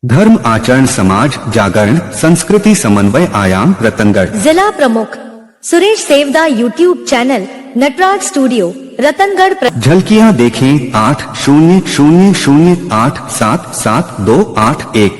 धर्म आचरण समाज जागरण संस्कृति समन्वय आयाम रतनगढ़। जिला प्रमुख Suresh Sevda YouTube channel Natraj studio Ratangarh. झलकियां देखें 8000877281।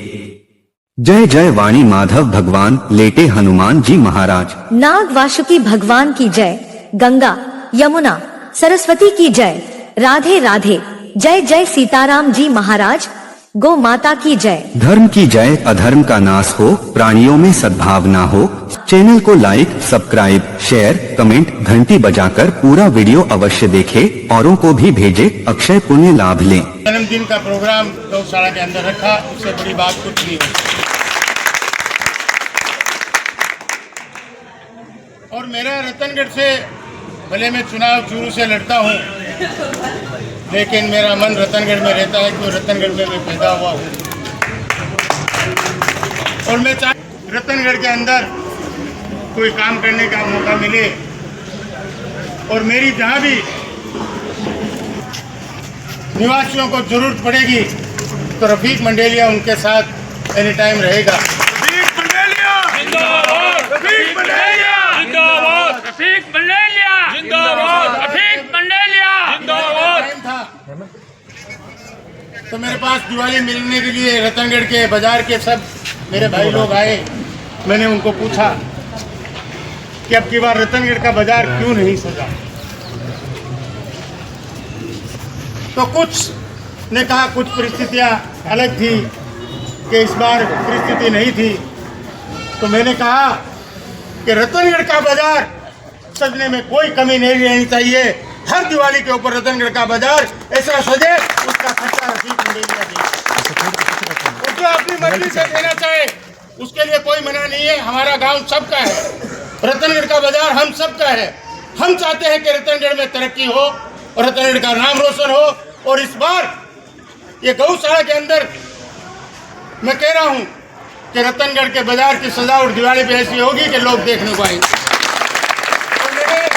जय जय वाणी माधव भगवान लेटे हनुमान जी महाराज। नाग वासुकी भगवान की जय। गंगा यमुना सरस्वती की जय। राधे राधे। जय जय सीताराम जी महाराज। गौ माता की जय। धर्म की जय। अधर्म का नाश हो, प्राणियों में सद्भावना हो। चैनल को लाइक सब्सक्राइब शेयर कमेंट घंटी बजाकर पूरा वीडियो अवश्य देखें, औरों को भी भेजे, अक्षय पुण्य लाभ लें। जन्मदिन का प्रोग्राम गौशाला के अंदर रखा, उससे बड़ी बात कुछ नहीं है। और मेरा रतनगढ़ से, भले मैं चुनाव शुरू से लड़ता हूँ, लेकिन मेरा मन रतनगढ़ में रहता है क्योंकि रतनगढ़ में मैं पैदा हुआ हूँ। और मैं रतनगढ़ के अंदर कोई काम करने का मौका मिले और मेरी जहाँ भी निवासियों को जरूरत पड़ेगी तो रफीक मंडेलिया उनके साथ एनी टाइम रहेगा। रफीक मंडेलिया जिंदाबाद। रफीक मंडेलिया जिंदाबाद। रफीक मंडेलिया जिंदाबाद। रफीक मंडेलिया जिंदाबाद। टाइम था तो मेरे पास दिवाली मिलने के लिए रतनगढ़ के बाजार के सब मेरे भाई लोग आए। मैंने उनको पूछा कि अब की बार रतनगढ़ का बाजार क्यों नहीं सजा। तो कुछ ने कहा कुछ परिस्थितियां अलग थी कि इस बार परिस्थिति नहीं थी। तो मैंने कहा कि रतनगढ़ का बाजार सजने में कोई कमी नहीं रहनी चाहिए। हर दिवाली के ऊपर रतनगढ़ का बाजार ऐसा सजे उसका खर्चा रफीक मंडेलिया दे। और जो अपनी मर्जी से देना चाहे उसके लिए कोई मना नहीं है। हमारा गांव सबका है, रतनगढ़ का बाजार हम सबका है। हम चाहते हैं कि रतनगढ़ में तरक्की हो और रतनगढ़ का नाम रोशन हो। और इस बार ये गौशाला के अंदर मैं कह रहा हूं कि रतनगढ़ के बाजार की सजावट दिवाली पे ऐसी होगी कि लोग देखने को आएंगे। और मैंने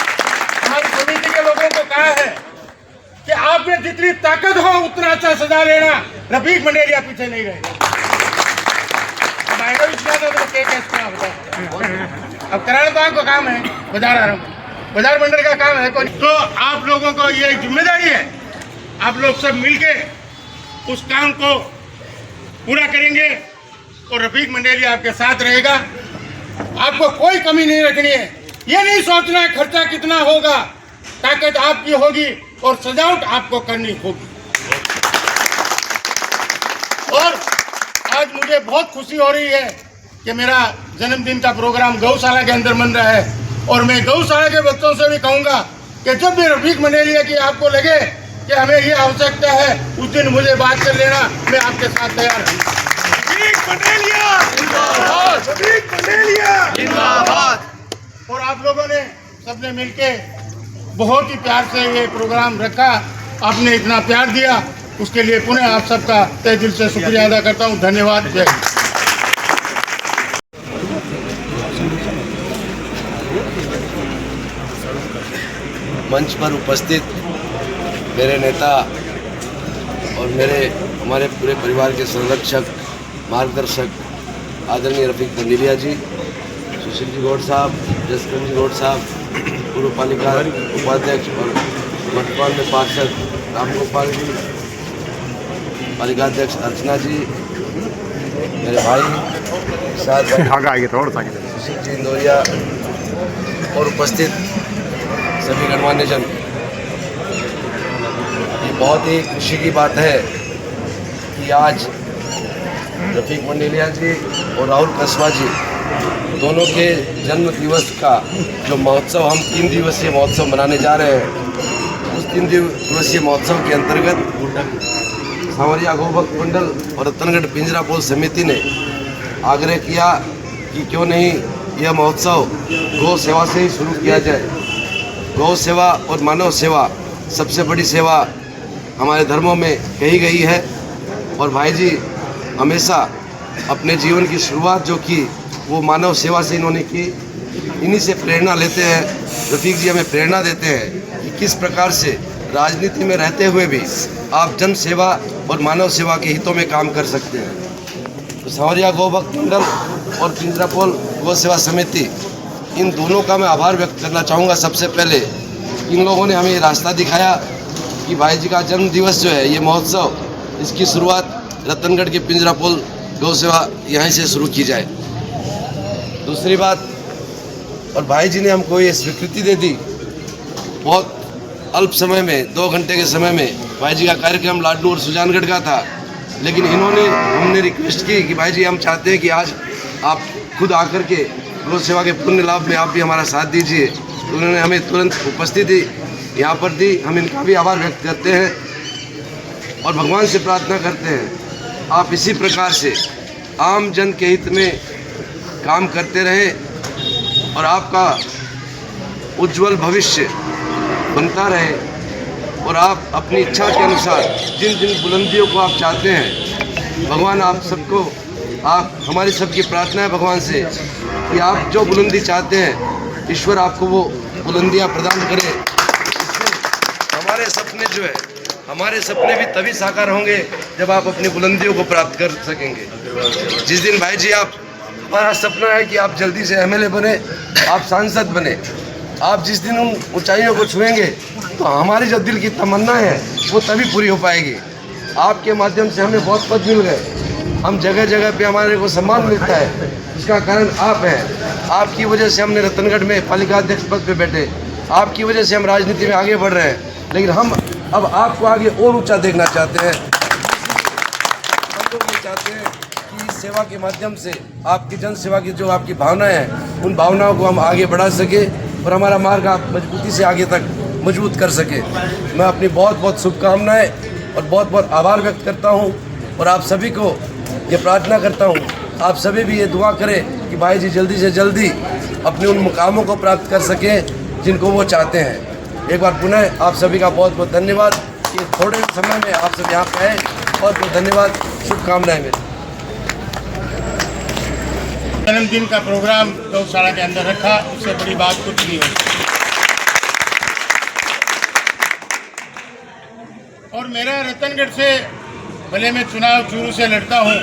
हमारी समिति के लोगों को कहा है कि आप में जितनी ताकत हो उतना अच्छा सजा लेना, रफीक मंडेलिया पीछे नहीं रहेगा। अब कराना तो आपको काम है, बाजार आरंभ बाजार मंडल का काम है। तो आप लोगों को ये जिम्मेदारी है, आप लोग सब मिलके उस काम को पूरा करेंगे और रफीक मंडेलिया आपके साथ रहेगा। आपको कोई कमी नहीं रखनी है। ये नहीं सोचना है खर्चा कितना होगा, ताकत आपकी होगी और सजावट आपको करनी होगी। और आज मुझे बहुत खुशी हो रही है कि मेरा जन्मदिन का प्रोग्राम गौशाला के अंदर बन रहा है। और मैं गौशाला के बच्चों से भी कहूँगा कि जब भी रफीक मंडेलिया की आपको लगे कि हमें ये आवश्यकता है, उस दिन मुझे बात कर लेना, मैं आपके साथ तैयार हूँ। रफीक मंडेलिया जिंदाबाद। रफीक मंडेलिया जिंदाबाद। और आप लोगों ने सबने मिलके बहुत ही प्यार से ये प्रोग्राम रखा, आपने इतना प्यार दिया, उसके लिए पुनः आप सबका तहे दिल से शुक्रिया अदा करता हूँ। धन्यवाद। जय हिंद। मंच पर उपस्थित मेरे नेता और हमारे पूरे परिवार के संरक्षक मार्गदर्शक आदरणीय रफीक मंडेलिया जी, सुशील जी गौड़ साहब, जसकरण जी गौड़ साहब, पूर्व पालिका उपाध्यक्ष और वर्तमान में पार्षद रामगोपाल जी, पालिका अध्यक्ष अर्चना जी, मेरे भाई साथ सुशील जी इंदौरिया और उपस्थित सभी गणमान्य जन, ये बहुत ही खुशी की बात है कि आज रफीक मंडेलिया जी और राहुल कस्बा जी दोनों के जन्म दिवस का जो महोत्सव हम 3 दिवसीय महोत्सव मनाने जा रहे हैं, उस 3 दिवसीय महोत्सव के अंतर्गत सांवरिया गौभक्त मंडल और रतनगढ़ पिंजरापोल समिति ने आग्रह किया कि क्यों नहीं यह महोत्सव गौ सेवा से ही शुरू किया जाए। गौ सेवा और मानव सेवा सबसे बड़ी सेवा हमारे धर्मों में कही गई है। और भाई जी हमेशा अपने जीवन की शुरुआत जो की वो मानव सेवा से इन्होंने की। इन्हीं से प्रेरणा लेते हैं। रफीक जी हमें प्रेरणा देते हैं कि किस प्रकार से राजनीति में रहते हुए भी आप जन सेवा और मानव सेवा के हितों में काम कर सकते हैं। तो सांवरिया गौ भक्त मंडल और पिंजरापोल गौ सेवा समिति, इन दोनों का मैं आभार व्यक्त करना चाहूँगा। सबसे पहले इन लोगों ने हमें ये रास्ता दिखाया कि भाई जी का जन्म दिवस जो है, ये महोत्सव, इसकी शुरुआत रतनगढ़ के पिंजरापोल गौ सेवा यहीं से शुरू की जाए। दूसरी बात, और भाई जी ने हमको ये स्वीकृति दे दी बहुत अल्प समय में, 2 घंटे के समय में। भाई जी का कार्यक्रम लाडू और सुजानगढ़ का था, लेकिन हमने रिक्वेस्ट की कि भाई जी हम चाहते हैं कि आज आप खुद आकर के गौ सेवा के पुण्य लाभ में आप भी हमारा साथ दीजिए। तो उन्होंने हमें तुरंत उपस्थिति यहाँ पर दी। हम इनका भी आभार व्यक्त करते हैं और भगवान से प्रार्थना करते हैं आप इसी प्रकार से आम जन के हित में काम करते रहें और आपका उज्जवल भविष्य बनता रहे और आप अपनी इच्छा के अनुसार जिन जिन बुलंदियों को आप चाहते हैं, भगवान आप सबको, आप हमारी सबकी प्रार्थना है भगवान से कि आप जो बुलंदी चाहते हैं, ईश्वर आपको वो बुलंदियां प्रदान करे। हमारे सपने जो है, हमारे सपने भी तभी साकार होंगे जब आप अपनी बुलंदियों को प्राप्त कर सकेंगे। जिस दिन भाई जी आप, हमारा सपना है कि आप जल्दी से एमएलए बने, आप सांसद बने। आप जिस दिन उन ऊंचाइयों को छुएंगे तो हमारी जो दिल की तमन्ना है वो तभी पूरी हो पाएगी। आपके माध्यम से हमें बहुत पद मिल गए, हम जगह जगह पे हमारे को सम्मान मिलता है, इसका कारण आप हैं। आपकी वजह से हमने रतनगढ़ में पालिका अध्यक्ष पद पे बैठे, आपकी वजह से हम राजनीति में आगे बढ़ रहे हैं। लेकिन हम अब आपको आगे और ऊंचा देखना चाहते हैं। हम लोग ये चाहते हैं कि इस सेवा के माध्यम से आपकी जन सेवा की जो आपकी भावनाएं हैं, उन भावनाओं को हम आगे बढ़ा सके और हमारा मार्ग आप मजबूती से आगे तक मजबूत कर सके। मैं अपनी बहुत बहुत शुभकामनाएं और बहुत बहुत आभार व्यक्त करता हूं और आप सभी को ये प्रार्थना करता हूं, आप सभी भी ये दुआ करें कि भाई जी जल्दी से जल्दी अपने उन मुकामों को प्राप्त कर सकें जिनको वो चाहते हैं। एक बार पुनः आप सभी का बहुत बहुत धन्यवाद कि थोड़े समय में आप सब यहाँ पे आए। बहुत बहुत धन्यवाद, शुभकामनाएं मेरी। जन्मदिन का प्रोग्राम गौशाला के अंदर रखा, उससे बड़ी बात कुछ नहीं हुई। और मेरा रतनगढ़ से, भले मैं चुनाव शुरू से लड़ता हूँ,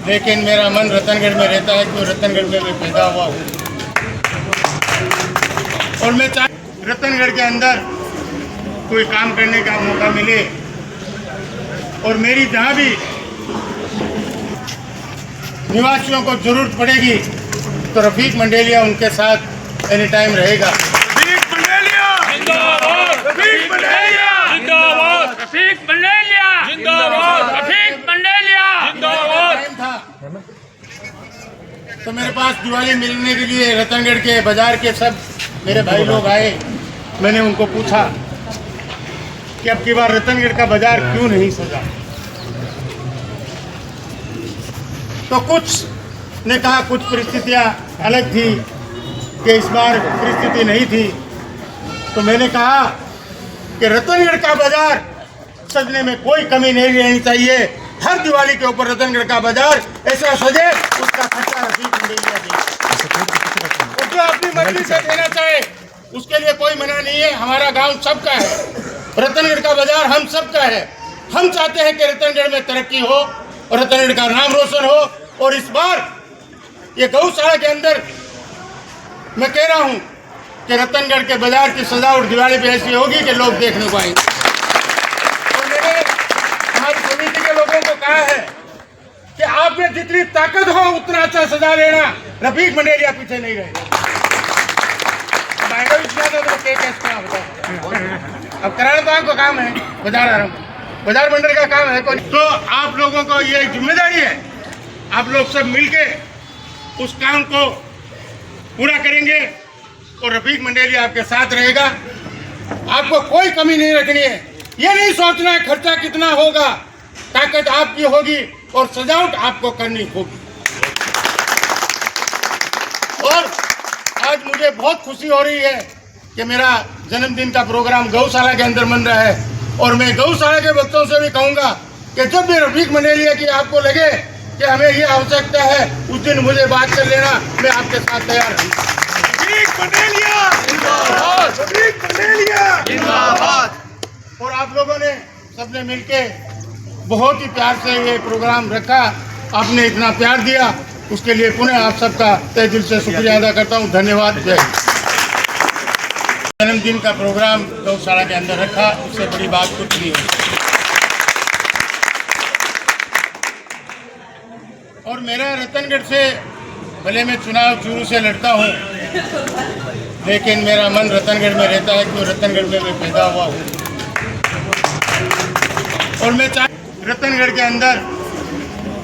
लेकिन मेरा मन रतनगढ़ में रहता है क्योंकि रतनगढ़ में मैं पैदा हुआ हूँ। और मैं रतनगढ़ के अंदर कोई काम करने का मौका मिले और मेरी जहाँ भी निवासियों को जरूरत पड़ेगी तो रफीक मंडेलिया उनके साथ एनी टाइम रहेगा। रफीक मंडेलिया जिंदाबाद, रफीक मंडेलिया जिंदाबाद, रफीक मंडेलिया जिंदाबाद, रफीक मंडेलिया जिंदाबाद। टाइम था तो मेरे पास दिवाली मिलने के लिए रतनगढ़ के बाजार के सब मेरे भाई लोग आए। मैंने उनको पूछा कि अब की बार रतनगढ़ का बाजार क्यों नहीं सजा, तो कुछ ने कहा कुछ परिस्थितियां अलग थी कि इस बार परिस्थिति नहीं थी। तो मैंने कहा कि रतनगढ़ का बाजार सजने में कोई कमी नहीं रहनी चाहिए। हर दिवाली के ऊपर रतनगढ़ का बाजार ऐसा सजे उसका खर्चा रफीक मंडेलिया दे। और जो अपनी मर्जी से देना चाहे उसके लिए कोई मना नहीं है। हमारा गांव सबका है, रतनगढ़ का बाजार हम सबका है। हम चाहते हैं कि रतनगढ़ में तरक्की हो और रतनगढ़ का नाम रोशन हो। और इस बार ये गौशाला के अंदर मैं कह रहा हूं कि रतनगढ़ के बाजार की सजावट दिवाली पे ऐसी होगी कि लोग देखने को आएंगे। और मैंने हमारी समिति के लोगों को कहा है कि आप में जितनी ताकत हो उतना अच्छा सजा लेना, रफीक मंडेलिया पीछे नहीं रहेगा। अब कराना तो आपका काम है, बाजार मंडल का काम है। तो आप लोगों को ये जिम्मेदारी है, आप लोग सब मिलके उस काम को पूरा करेंगे और रफीक मंडेलिया आपके साथ रहेगा। आपको कोई कमी नहीं रखनी है, ये नहीं सोचना है खर्चा कितना होगा, ताकत आपकी होगी और सजावट आपको करनी होगी। और आज मुझे बहुत खुशी हो रही है कि मेरा जन्मदिन का प्रोग्राम गौशाला के अंदर बन रहा है। और मैं गौशाला के बच्चों से भी कहूँगा कि जब भी रफीक मंडेलिया की आपको लगे कि हमें ये आवश्यकता है, उस दिन मुझे बात कर लेना, मैं आपके साथ तैयार हूँ। रफीक मंडेलिया जिंदाबाद, रफीक मंडेलिया जिंदाबाद। और आप लोगों ने सबने मिलके बहुत ही प्यार से ये प्रोग्राम रखा आपने इतना प्यार दिया, उसके लिए पुनः आप सबका तहे दिल से शुक्रिया अदा करता हूँ। धन्यवाद। जय हिंद। जन्मदिन का प्रोग्राम गौशाला के अंदर रखा, उससे बड़ी बात कुछ नहीं है। और मेरा रतनगढ़ से, भले मैं चुनाव शुरू से लड़ता हूँ, लेकिन मेरा मन रतनगढ़ में रहता है, क्यों रतनगढ़ में मैं पैदा हुआ हूँ। और मैं रतनगढ़ के अंदर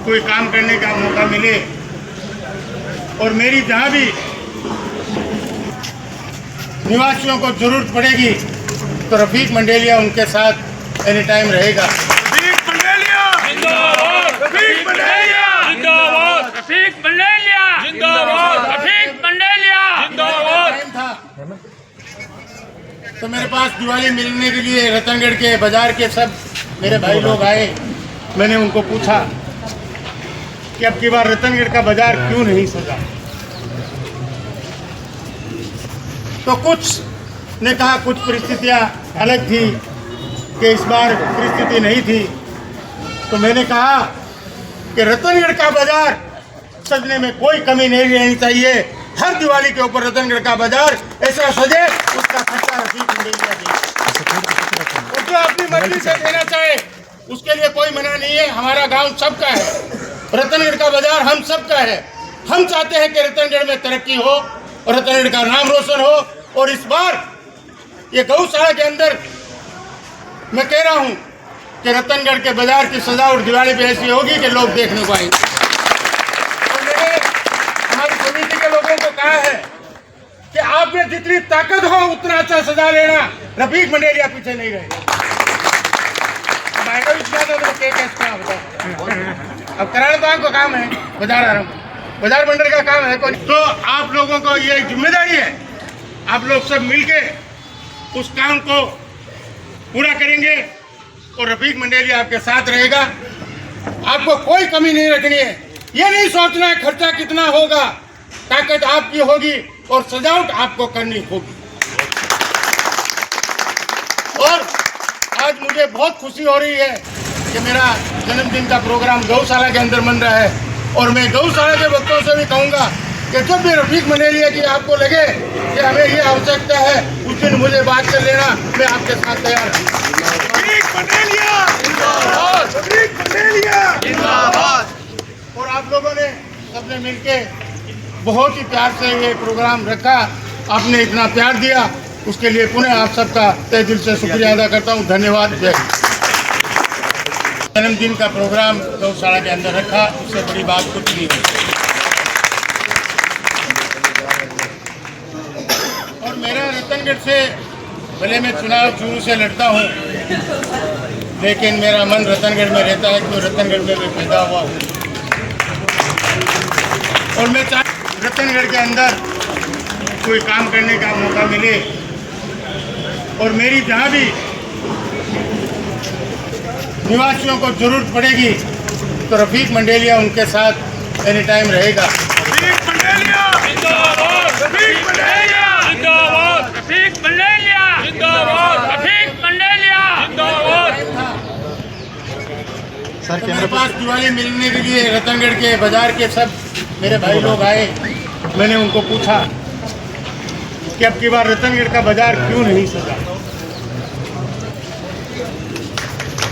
कोई काम करने का मौका मिले और मेरी जहाँ भी निवासियों को जरूरत पड़ेगी तो रफीक मंडेलिया उनके साथ एनी टाइम रहेगा। रफीक मंडेलिया जिंदाबाद, रफीक मंडेलिया जिंदाबाद, रफीक मंडेलिया जिंदाबाद, रफीक मंडेलिया जिंदाबाद। टाइम था तो मेरे पास दिवाली मिलने के लिए रतनगढ़ के बाजार के सब मेरे भाई लोग आए। मैंने उनको पूछा कि अब की बार रतनगढ़ का बाजार क्यों नहीं सजा, तो कुछ ने कहा कुछ परिस्थितियां अलग थी कि इस बार परिस्थिति नहीं थी। तो मैंने कहा कि रतनगढ़ का बाजार सजने में कोई कमी नहीं रहनी चाहिए। हर दिवाली के ऊपर रतनगढ़ का बाजार ऐसा सजे, उसका खर्चा रफीक मंडेलिया दे। और जो अपनी मर्जी से देना चाहे उसके लिए कोई मना नहीं है। हमारा गांव सबका है, रतनगढ़ का बाजार हम सबका है। हम चाहते हैं कि रतनगढ़ में तरक्की हो और रतनगढ़ का नाम रोशन हो। और इस बार ये गौशाला के अंदर मैं कह रहा हूं कि रतनगढ़ के बाजार की सजावट दिवाली पे ऐसी होगी कि लोग देखने को आएंगे। और मैंने हमारी समिति के लोगों को कहा है कि आप में जितनी ताकत हो उतना अच्छा सजा लेना, रफीक मंडेलिया पीछे नहीं रहेगा। अब कराना तो आपका काम है, बाजार आ रहा हूँ, बाजार मंडल का काम है। तो आप लोगों को ये जिम्मेदारी है, आप लोग सब मिलके उस काम को पूरा करेंगे और रफीक मंडेलिया आपके साथ रहेगा। आपको कोई कमी नहीं रखनी है, ये नहीं सोचना है खर्चा कितना होगा, ताकत आपकी होगी और सजावट आपको करनी होगी। और आज मुझे बहुत खुशी हो रही है कि मेरा जन्मदिन का प्रोग्राम गौशाला के अंदर बन रहा है। और मैं गौशाला के भक्तों से भी कहूँगा कि जब भी रफीक मंडेलिया की आपको लगे कि हमें ये आवश्यकता है, उस दिन मुझे बात कर लेना, मैं आपके साथ तैयार हूँ। रफीक मंडेलिया जिंदाबाद, रफीक मंडेलिया जिंदाबाद। और आप लोगों ने सबने मिलके बहुत ही प्यार से ये प्रोग्राम रखा, आपने इतना प्यार दिया, उसके लिए पुनः आप सबका तहे दिल से शुक्रिया अदा करता हूँ। धन्यवाद। जय हिंद। जन्मदिन का प्रोग्राम गौशाला के अंदर रखा, उससे बड़ी बात कुछ नहीं है। और मेरा रतनगढ़ से, भले मैं चुनाव शुरू से लड़ता हूँ, लेकिन मेरा मन रतनगढ़ में रहता है, क्यों रतनगढ़ में मैं पैदा हुआ हूँ। और मैं रतनगढ़ के अंदर कोई काम करने का मौका मिले और मेरी जहाँ भी निवासियों को जरूरत पड़ेगी तो रफीक मंडेलिया उनके साथ एनी टाइम रहेगा। रफीक मंडेलिया जिंदाबाद, रफीक मंडेलिया जिंदाबाद, रफीक मंडेलिया जिंदाबाद, रफीक मंडेलिया जिंदाबाद। तो मेरे पास दिवाली मिलने के लिए रतनगढ़ के बाजार के सब मेरे भाई लोग आए। मैंने उनको पूछा कि अब की बार रतनगढ़ का बाजार क्यों नहीं सजा,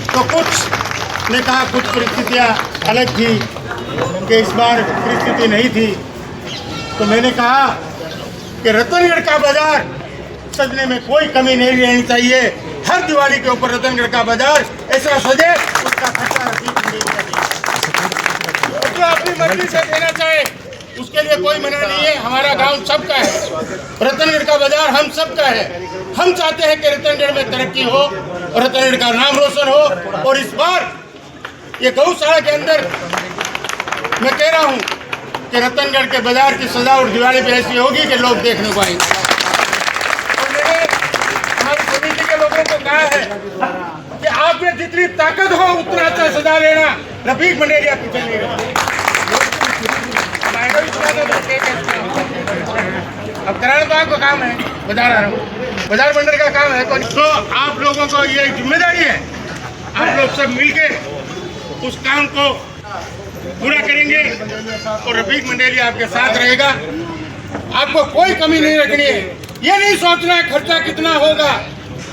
तो कुछ ने कहा कुछ परिस्थितियां अलग थी कि इस बार परिस्थिति नहीं थी। तो मैंने कहा कि रतनगढ़ का बाजार सजने में कोई कमी नहीं रहनी चाहिए। हर दिवाली के ऊपर रतनगढ़ का बाजार ऐसा सजे, उसका खर्चा रफीक मंडेलिया दे। और जो अपनी मर्जी से देना चाहे उसके लिए कोई मना नहीं है। हमारा गांव सबका है, रतनगढ़ का बाजार हम सबका है। हम चाहते हैं कि रतनगढ़ में तरक्की हो और रतनगढ़ का नाम रोशन हो। और इस बार ये गौशाला के अंदर मैं कह रहा हूँ कि रतनगढ़ के बाजार की सजावट दिवाली पे ऐसी होगी कि लोग देखने को आएंगे। और मैंने हमारी समिति के लोगों को कहा है कि आप में जितनी ताकत हो उतना अच्छा सजा लेना, रफीक मंडेलिया पीछे नहीं रहेगा। अब कराना तो आपका काम है, बाजार आ रहा हूँ, बाजार मंडल का काम है। तो आप लोगों को ये जिम्मेदारी है, आप लोग सब मिलके उस काम को पूरा करेंगे और रफीक मंडेलिया आपके साथ रहेगा। आपको कोई कमी नहीं रखनी है, ये नहीं सोचना है खर्चा कितना होगा,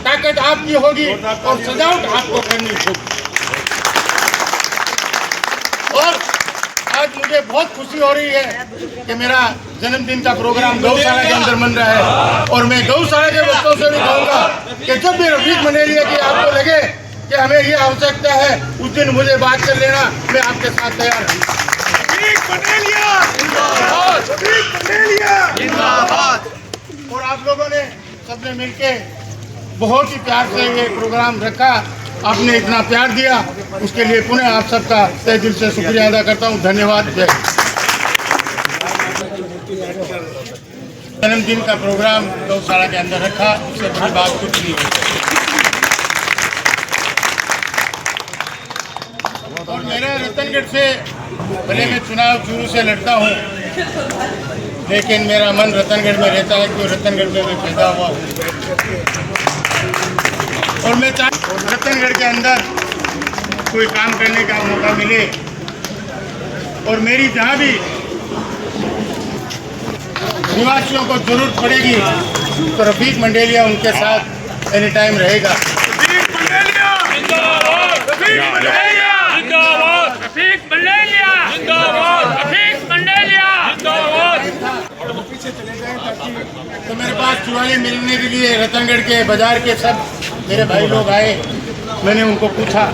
ताकत आपकी होगी और सजावट आपको करनी होगी। और आज मुझे बहुत खुशी हो रही है कि मेरा जन्मदिन का प्रोग्राम गौशाला के अंदर बन रहा है और मैं गौशाला के बच्चों से भी कहूँगा कि जब भी रफीक मंडेलिया की आपको लगे कि हमें ये आवश्यकता है, उस दिन मुझे बात कर लेना, मैं आपके साथ तैयार हूँ। रफीक मंडेलिया जिंदाबाद, रफीक मंडेलिया जिंदाबाद। और आप लोगों ने सबने मिलके बहुत ही प्यार से ये प्रोग्राम रखा, आपने इतना प्यार दिया, उसके लिए पुनः आप सबका तहे दिल से शुक्रिया अदा करता हूँ। धन्यवाद। जय। जन्मदिन का प्रोग्राम गौशाला के अंदर रखा, उससे बड़ी बात कुछ नहीं हुई। और मेरा रतनगढ़ से, भले मैं चुनाव शुरू से लड़ता हूँ, लेकिन मेरा मन रतनगढ़ में रहता है क्योंकि रतनगढ़ में मैं पैदा हुआ हूँ। और मैं रतनगढ़ के अंदर कोई काम करने का मौका मिले और मेरी जहाँ भी निवासियों को जरूरत पड़ेगी तो रफीक मंडेलिया उनके साथ एनी टाइम रहेगा। रफीक मंडेलिया जिंदाबाद, रफीक मंडेलिया जिंदाबाद, रफीक मंडेलिया जिंदाबाद, रफीक मंडेलिया जिंदाबाद। तो मेरे पास चुवाली मिलने के लिए रतनगढ़ के बाजार के सब मेरे भाई लोग आए। मैंने उनको पूछा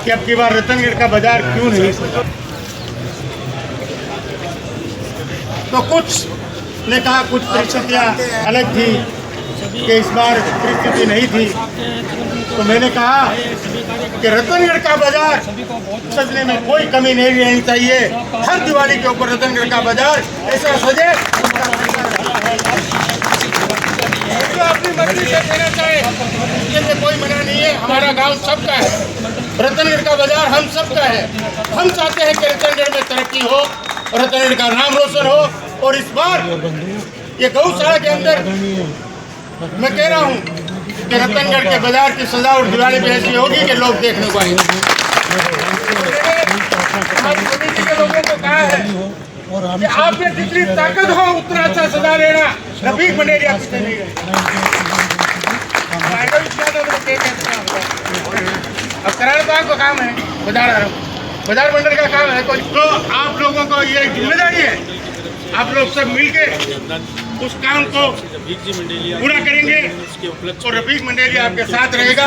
कि अब की बार रतनगढ़ का बाजार क्यों नहीं सजा, तो कुछ ने कहा कुछ परिस्थितियाँ अलग थी कि इस बार परिस्थिति नहीं थी। तो मैंने कहा कि रतनगढ़ का बाजार सजने में कोई कमी नहीं रहनी चाहिए। हर दिवाली के ऊपर रतनगढ़ का बाजार ऐसा सजे जो अपनी मर्जी से देना चाहे, इससे कोई मना नहीं है। हमारा गांव सबका है, रतनगढ़ का बाजार हम सबका है। हम चाहते हैं कि रतनगढ़ में तरक्की हो, रतनगढ़ का नाम रोशन हो। और इस बार ये गौशाला के अंदर मैं कह रहा हूँ कि रतनगढ़ के बाजार की सजावट दिवाली पे ऐसी होगी कि लोग देखने को आएंगे। हमारी कमेटी के लोगों को कहा है कि आप में जितनी ताकत हो उतना अच्छा सजा लेना। रफीक मंडेलिया पीछे नहीं गए। अब कराना तो आपका काम है, बाजार मंडल का काम है। तो आप लोगों को ये जिम्मेदारी है, आप लोग सब मिलके उस काम को पूरा करेंगे और रफीक मंडेलिया आपके साथ रहेगा।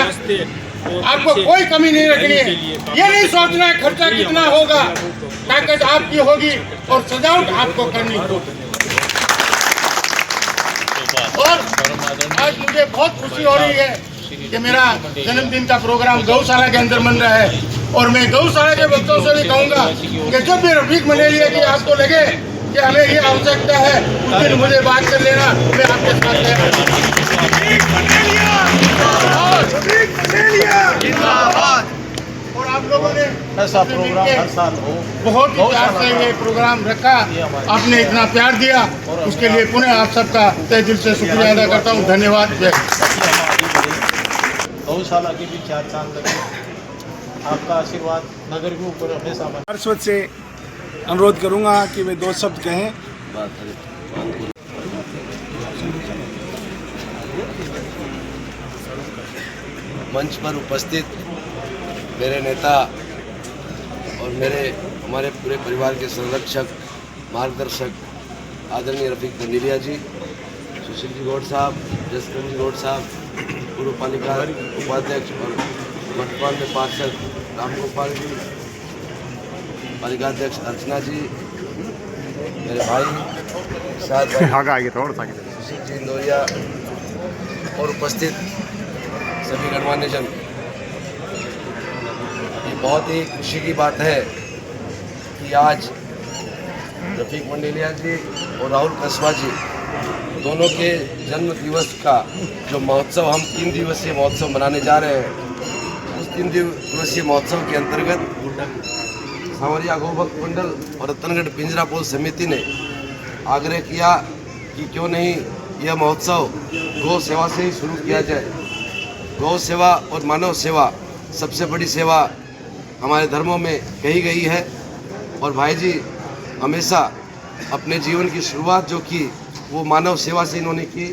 आपको कोई कमी नहीं रखनी है, ये नहीं सोचना है खर्चा कितना होगा, ताकत आपकी होगी और सजावट आपको करनी होगी। और आज मुझे बहुत खुशी हो रही है कि मेरा जन्मदिन का प्रोग्राम गौशाला के अंदर बन रहा है और मैं गौशाला के बच्चों से भी कहूँगा कि जब भी रफीक मंडेलिया की आपको लगे कि हमें ये आवश्यकता है, उस दिन मुझे बात कर लेना, मैं आपके साथ तैयार हूँ। और आप लोगों ने ऐसा प्रोग्राम हर साल हो, बहुत ही प्यार से ये प्रोग्राम रखा, आपने इतना प्यार दिया, उसके लिए पुनः आप सबका तहे दिल से शुक्रिया अदा करता हूँ। धन्यवाद। जय। गौशाला की भी 4 साल लगे, आपका आशीर्वाद नगर के ऊपर हमेशा बना। पार्षद से अनुरोध करूंगा कि वे 2 शब्द कहें। मंच पर उपस्थित मेरे नेता और हमारे पूरे परिवार के संरक्षक, मार्गदर्शक आदरणीय रफीक मंडेलिया जी, सुशील जी गौड़ साहब, जसकरण जी गौड़ साहब, पूर्व पालिका उपाध्यक्ष और वर्तमान में पार्षद रामगोपाल जी, पालिकाध्यक्ष अर्चना जी, मेरे भाई साथ सुशील जी नोरिया और उपस्थित सभी गणमान्य जन, ये बहुत ही खुशी की बात है कि आज रफीक मंडेलिया जी और राहुल कस्बा जी दोनों के जन्म दिवस का जो महोत्सव, हम 3 दिवसीय महोत्सव मनाने जा रहे हैं, उस 3 दिवसीय महोत्सव के अंतर्गत सांवरिया गौभक्त मंडल और रतनगढ़ पिंजरापोल समिति ने आग्रह किया कि क्यों नहीं यह महोत्सव गौ सेवा से ही शुरू किया जाए। गौ सेवा और मानव सेवा सबसे बड़ी सेवा हमारे धर्मों में कही गई है। और भाई जी हमेशा अपने जीवन की शुरुआत जो की वो मानव सेवा से इन्होंने की।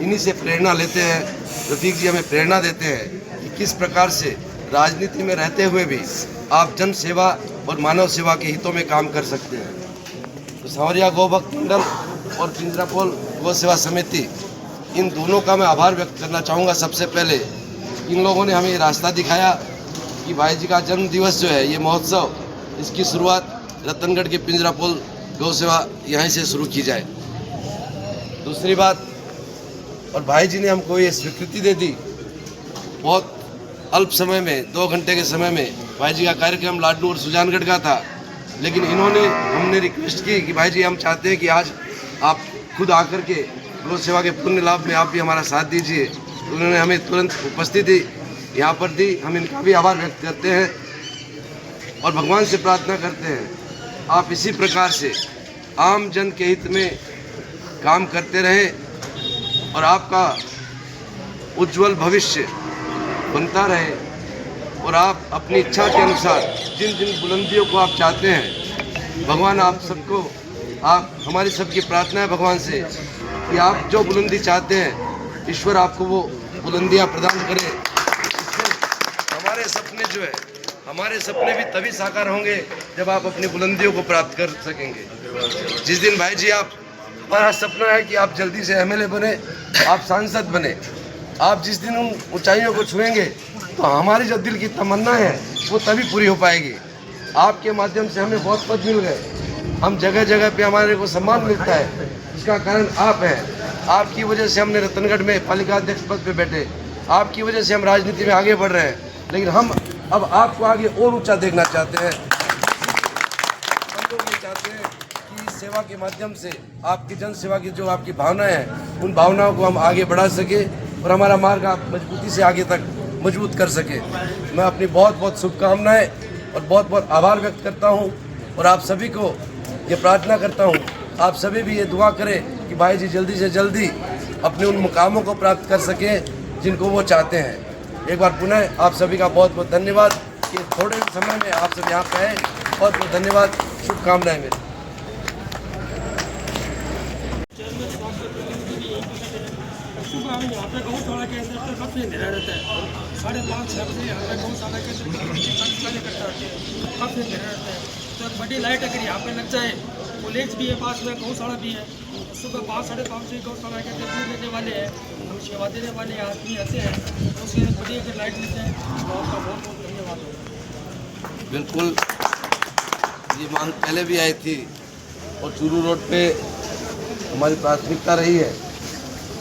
इन्हीं से प्रेरणा लेते हैं। रफ़ीक जी हमें प्रेरणा देते हैं कि किस प्रकार से राजनीति में रहते हुए भी आप जन सेवा और मानव सेवा के हितों में काम कर सकते हैं। तो सांवरिया गौ भक्त मंडल और पिंजरापोल गौ सेवा समिति, इन दोनों का मैं आभार व्यक्त करना चाहूँगा। सबसे पहले इन लोगों ने हमें ये रास्ता दिखाया कि भाई जी का जन्म दिवस जो है, ये महोत्सव, इसकी शुरुआत रतनगढ़ के पिंजरापोल गौ सेवा यहीं से शुरू की जाए। दूसरी बात, और भाई जी ने हमको ये स्वीकृति दे दी। बहुत अल्प समय में, 2 घंटे के समय में भाई जी का कार्यक्रम लाडनू और सुजानगढ़ का था, लेकिन हमने रिक्वेस्ट की कि भाई जी हम चाहते हैं कि आज आप खुद आकर के गौ सेवा के पुण्य लाभ में आप भी हमारा साथ दीजिए। तो उन्होंने हमें तुरंत उपस्थिति यहाँ पर दी। हम इनका भी आभार व्यक्त करते हैं और भगवान से प्रार्थना करते हैं आप इसी प्रकार से आम जन के हित में काम करते रहें और आपका उज्जवल भविष्य बनता रहे और आप अपनी इच्छा के अनुसार जिन जिन बुलंदियों को आप चाहते हैं, भगवान आप सबको, आप हमारी सबकी प्रार्थना है भगवान से कि आप जो बुलंदी चाहते हैं ईश्वर आपको वो बुलंदियां प्रदान करे। हमारे सपने जो है, हमारे सपने भी तभी साकार होंगे जब आप अपनी बुलंदियों को प्राप्त कर सकेंगे। जिस दिन भाई जी हमारा सपना है कि आप जल्दी से एमएलए बने, आप सांसद बने, आप जिस दिन उन ऊंचाइयों को छुएंगे तो हमारी जो दिल की तमन्ना है वो तभी पूरी हो पाएगी। आपके माध्यम से हमें बहुत पद मिल गए, हम जगह जगह पे हमारे को सम्मान मिलता है, इसका कारण आप हैं। आपकी वजह से हमने रतनगढ़ में पालिका अध्यक्ष पद पे बैठे, आपकी वजह से हम राजनीति में आगे बढ़ रहे हैं। लेकिन हम अब आपको आगे और ऊंचा देखना चाहते हैं। हम लोग ये चाहते हैं कि इस सेवा के माध्यम से आपकी जन सेवा की जो आपकी भावनाएं हैं, उन भावनाओं को हम आगे बढ़ा सके और हमारा मार्ग आप मजबूती से आगे तक मजबूत कर सके। मैं अपनी बहुत बहुत शुभकामनाएं और बहुत बहुत आभार व्यक्त करता हूं और आप सभी को ये प्रार्थना करता हूं, आप सभी भी ये दुआ करें कि भाई जी जल्दी से जल्दी अपने उन मुकामों को प्राप्त कर सकें जिनको वो चाहते हैं। एक बार पुनः आप सभी का बहुत बहुत धन्यवाद कि थोड़े समय में आप सब यहाँ पे आए। बहुत बहुत धन्यवाद, शुभकामनाएं मेरी। सुबह हम यहाँ पे गौशाला के अंदर तो काफ़ी अंधेरा रहता है। 5:30-6 बजे यहाँ पे गौशाला के अंदर कार्यकर्ता आते हैं, काफ़ी अंधेरा रहता है। तो एक बड़ी लाइट अगर यहाँ पे लग जाए, कॉलेज भी है पास में, गौशाला भी है। सुबह 5-5:30 से गौशाला के अंदर दूध देने वाले हैं, हम सेवा देने वाले आदमी आते हैं, तो उसके अंदर बड़ी अगर लाइट लग जाए तो आपका बहुत बहुत धन्यवाद होगा। बिल्कुल, ये मांग पहले भी आई थी और चूरू रोड पे हमारी प्राथमिकता रही है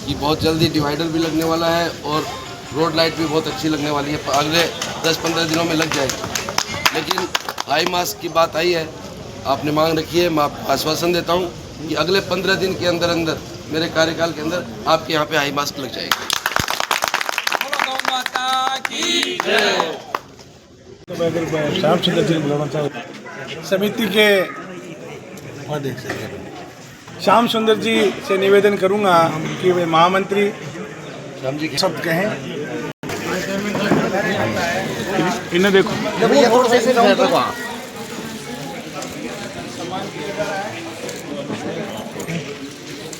कि बहुत जल्दी डिवाइडर भी लगने वाला है और रोड लाइट भी बहुत अच्छी लगने वाली है, अगले 10-15 दिनों में लग जाएगी। लेकिन हाई मास्क की बात आई है, आपने मांग रखी है, मैं आपको आश्वासन देता हूं कि अगले 15 दिन के अंदर अंदर, मेरे कार्यकाल के अंदर आपके यहाँ पे हाई मास्क लग जाएगी। श्याम सुंदर जी बुलाना चाहूँ समिति के श्याम सुंदर जी से निवेदन करूंगा कि वे महामंत्री शब्द कहें। इन्हें देखो,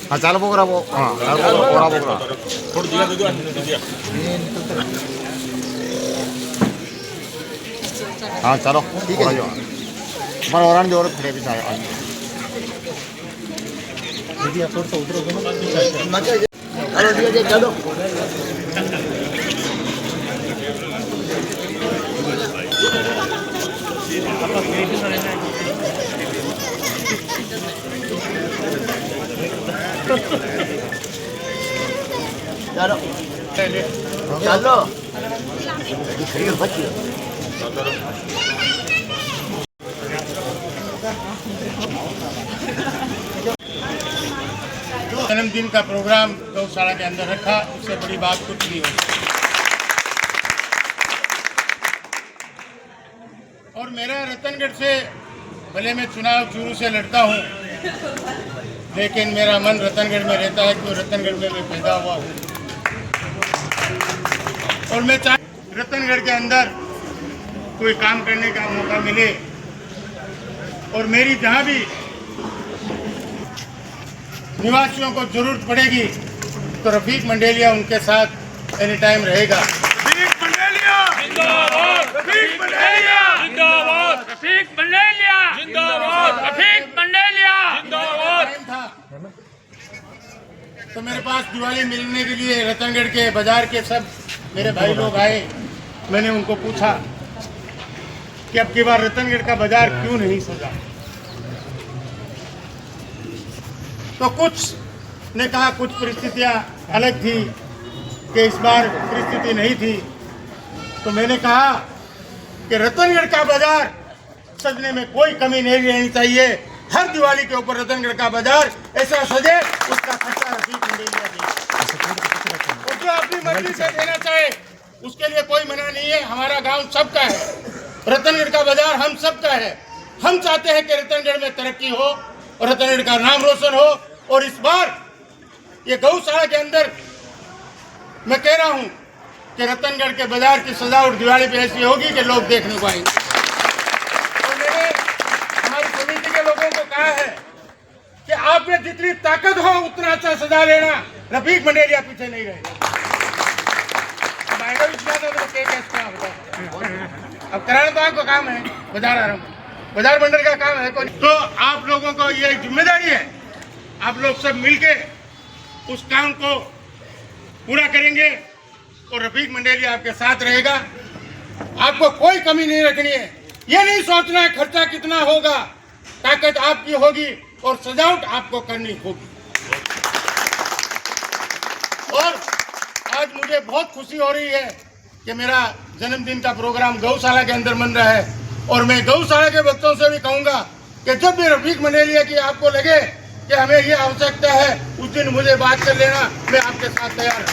हाँ चालो बोगरा वो, हाँ बोगरा बोगरा थोड़ी दिया दे दो। हाँ चलो ठीक है, हमारा और जो खड़े भी आए चलो चलो जन्मदिन का प्रोग्राम गौशाला के अंदर रखा, उससे बड़ी बात कुछ नहीं होगी। और मेरा रतनगढ़ से, भले मैं चुनाव चूरू से लड़ता हूँ, लेकिन मेरा मन रतनगढ़ में रहता है क्योंकि रतनगढ़ में मैं पैदा हुआ हूँ। और मैं रतनगढ़ के अंदर कोई काम करने का मौका मिले और मेरी जहाँ भी निवासियों को जरूरत पड़ेगी तो रफीक मंडेलिया उनके साथ एनी टाइम रहेगा। रफीक मंडेलिया जिंदाबाद, रफीक मंडेलिया जिंदाबाद, रफीक मंडेलिया जिंदाबाद, रफीक मंडेलिया जिंदाबाद। टाइम था तो मेरे पास दिवाली मिलने के लिए रतनगढ़ के बाजार के सब मेरे भाई लोग आए। मैंने उनको पूछा कि अब की बार रतनगढ़ का बाजार क्यों नहीं सजा, तो कुछ ने कहा कुछ परिस्थितियां अलग थी कि इस बार परिस्थिति नहीं थी। तो मैंने कहा कि रतनगढ़ का बाजार सजने में कोई कमी नहीं रहनी चाहिए। हर दिवाली के ऊपर रतनगढ़ का बाजार ऐसा सजे उसका खर्चा रफीक मंडेलिया दे और जो अपनी मर्जी से देना चाहे उसके लिए कोई मना नहीं है। हमारा गांव सबका है, रतनगढ़ का बाजार हम सबका है। हम चाहते हैं कि रतनगढ़ में तरक्की हो और रतनगढ़ का नाम रोशन हो। और इस बार ये गौशाला के अंदर मैं कह रहा हूं कि रतनगढ़ के बाजार की सजावट दिवाली पे ऐसी होगी कि लोग देखने को आएंगे। और मैंने हमारी समिति के लोगों को कहा है कि आप में जितनी ताकत हो उतना अच्छा सजा लेना, रफीक मंडेलिया पीछे नहीं रहेगा। अब आएगा विश्वास है तो अब कराना तो आपका काम है, बाजार आरंभ बाजार मंडल का काम है। तो आप लोगों को ये जिम्मेदारी है, आप लोग सब मिलके उस काम को पूरा करेंगे और रफीक मंडेलिया आपके साथ रहेगा। आपको कोई कमी नहीं रखनी है, ये नहीं सोचना है खर्चा कितना होगा, ताकत आपकी होगी और सजावट आपको करनी होगी। और आज मुझे बहुत खुशी हो रही है कि मेरा जन्मदिन का प्रोग्राम गौशाला के अंदर बन रहा है और मैं गौशाला के भक्तों से भी कहूंगा कि जब भी रफीक मंडेलिया की आपको लगे कि हमें ये आवश्यकता है उस दिन मुझे बात कर लेना, मैं आपके साथ तैयार हूँ।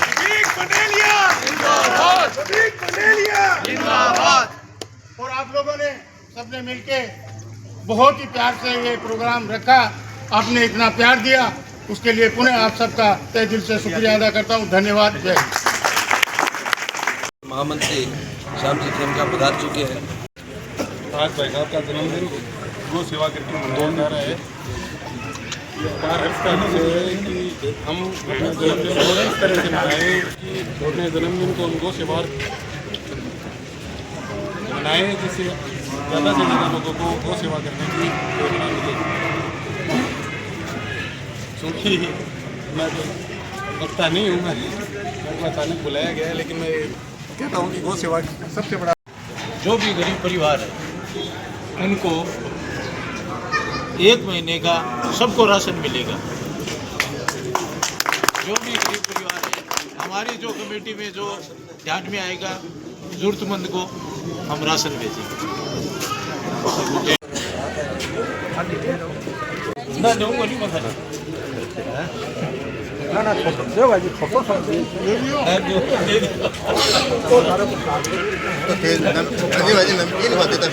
रफीक मंडेलिया जिंदाबाद, रफीक मंडेलिया जिंदाबाद। और आप लोगों ने सबने मिलके बहुत ही प्यार से ये प्रोग्राम रखा, आपने इतना प्यार दिया, उसके लिए पुनः आप सबका तहे दिल से शुक्रिया अदा करता हूँ। धन्यवाद। जय महामंत्री श्याम जी खेमका पधार चुके हैं। आज भाई साहब का जन्मदिन गो सेवा करके मनाया जा रहा है। बार इसका विषय है कि हम अपने जन्मदिन को इस तरह से मनाएं कि अपने जन्मदिन को हम गो सेवा मनाएं जिससे ज़्यादा से ज़्यादा लोगों को गो सेवा करने की प्रेरणा मिले। क्योंकि मैं तो वक्ता नहीं हूँ, मेरे को अचानक बुलाया गया है, लेकिन मैं कहता हूँ कि गो सेवा सबसे बड़ा। जो भी गरीब परिवार है उनको 1 महीने का सबको राशन मिलेगा। जो भी गरीब परिवार है हमारी जो कमेटी में जो ध्यान में आएगा जरूरतमंद को हम राशन भेजेंगे। ना दूंगा नहीं पता ना फोटो दे भाई, फोटो नमकीन होते थे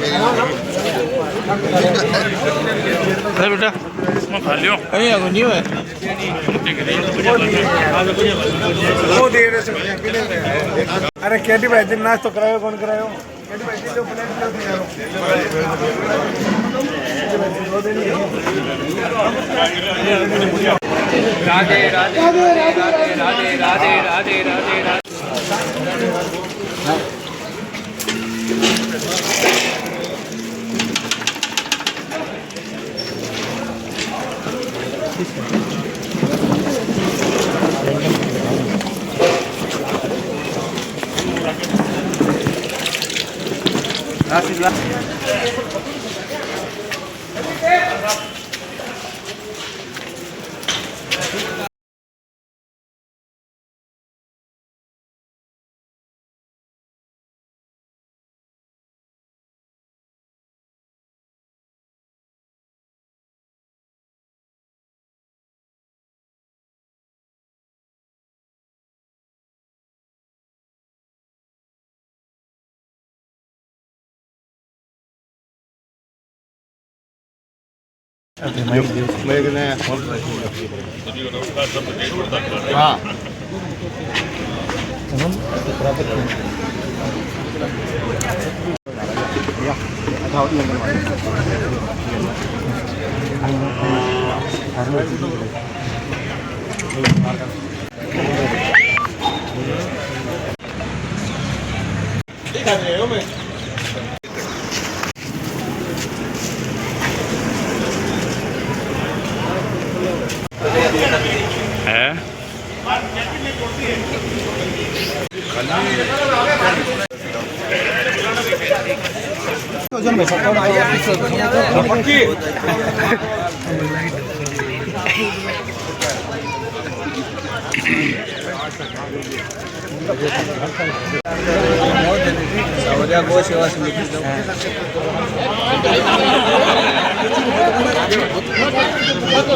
बेटा मैं खा लियो नहीं है वो दे रहे से। अरे केटी भाई दिन नाच तो करायो, कौन करायो? केटी भाई जी तो राधे राधे राधे राधे राधे राधे राधे राधे।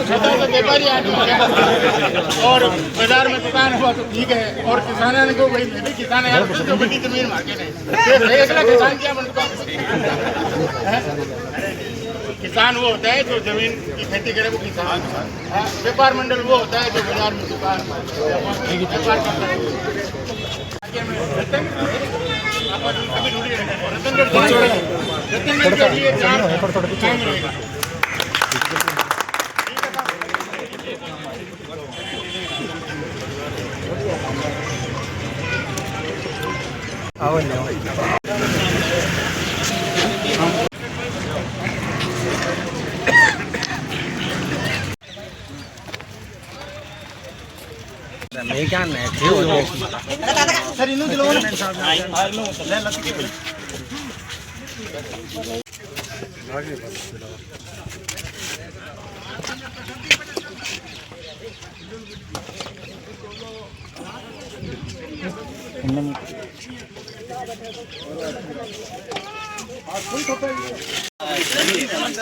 छोटा सा व्यापारी आदमी है और बाजार में दुकान हुआ तो ठीक है, और किसानों ने को भाई मैं भी किसान है यार, तो बड़ी जमीन मांगे नहीं, एक लाख किसान क्या बनता है? किसान वो होता है जो जमीन की खेती करे, वो किसान। व्यापार मंडल वो होता है जो बाजार में दुकान व्यापार करता है। रतनगढ़ के लिए काम रहेगा।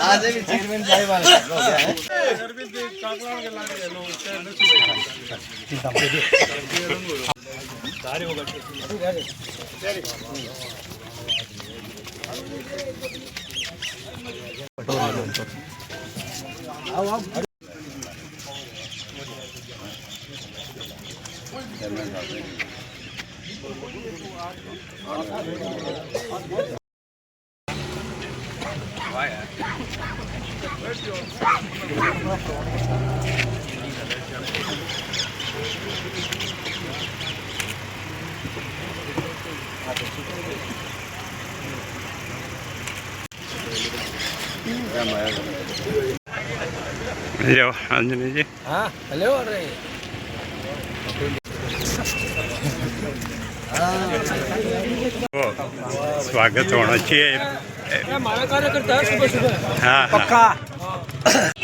आज भी चेयरमैन साहब आ हेलो अंजनी जी। हाँ हेलो अरे स्वागत होना चाहिए। हमारा कार्यकर्ता है सुबह सुबह हाँ हाँ।